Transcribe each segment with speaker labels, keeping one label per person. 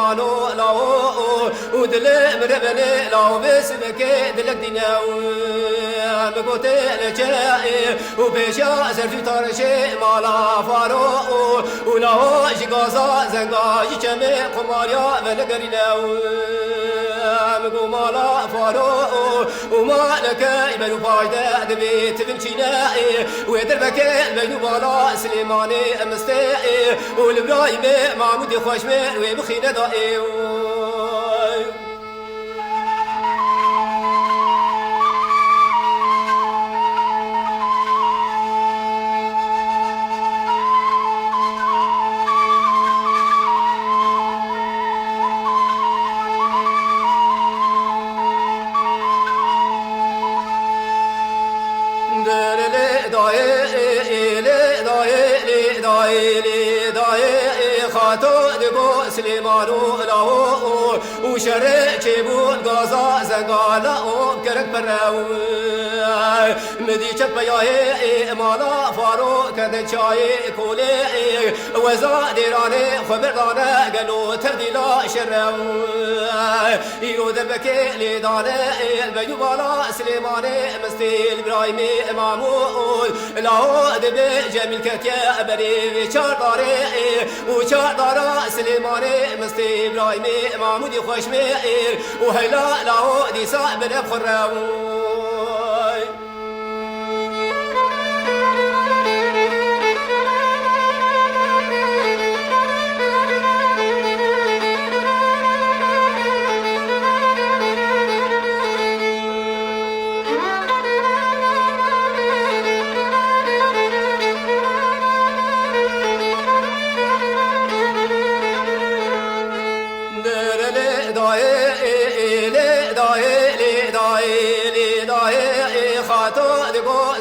Speaker 1: سليمانو لاو ودل مربني لاو بسبك دلك ديناو بقوت لجاي وبيشا سرفي طرشي مالا فارو ولاو جغازا زنقا يجمي قماريا بلقريناو مقو مالا فارو وما لك يبنو فايدة دبيت بمشيناي ويدربك البنو بالا سليماني مستاي والبرايم معمودي خوشمي ويبخينا دائي سليمانو لاو وشرك بون غازا زنقالا كرك براو مدي چپياي مالا فارو كدن چاي كولي وزا ديراني خبردانه قالو ترديلا شراو يرو دربك لدانه البيو بالا سليماني مستيل برايمي مامول لاو دبي جميل كتيا بري چار داري وچار دارا سليماني مستي إبراهيمي محمودي خوش مئير وهيلا لاو دي صاحب الأبخراو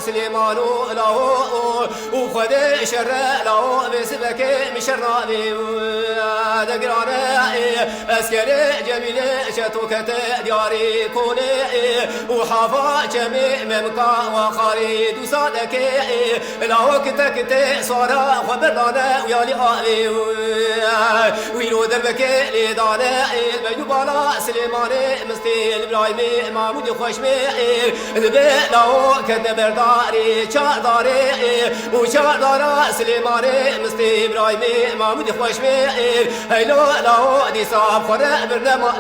Speaker 1: سليمانو لاو وخد شر لاو بسبك مشرابي دقرانا اسكري جميل شتوكت دياري كوني وحافا جميع ممكا وخاري وصادك لاو كتكت صارا خبردانا ويالي آبي ويرو دربك لدانا البيو بالا سليماني مستيل إبراهيمي محمودي خوشمئير البي لاو كتبردا داري چار داري وچار دارا سليماني مستي إبراهيمي محمودي خوش مئير هيلو لاو دي صاحب خورا برنامه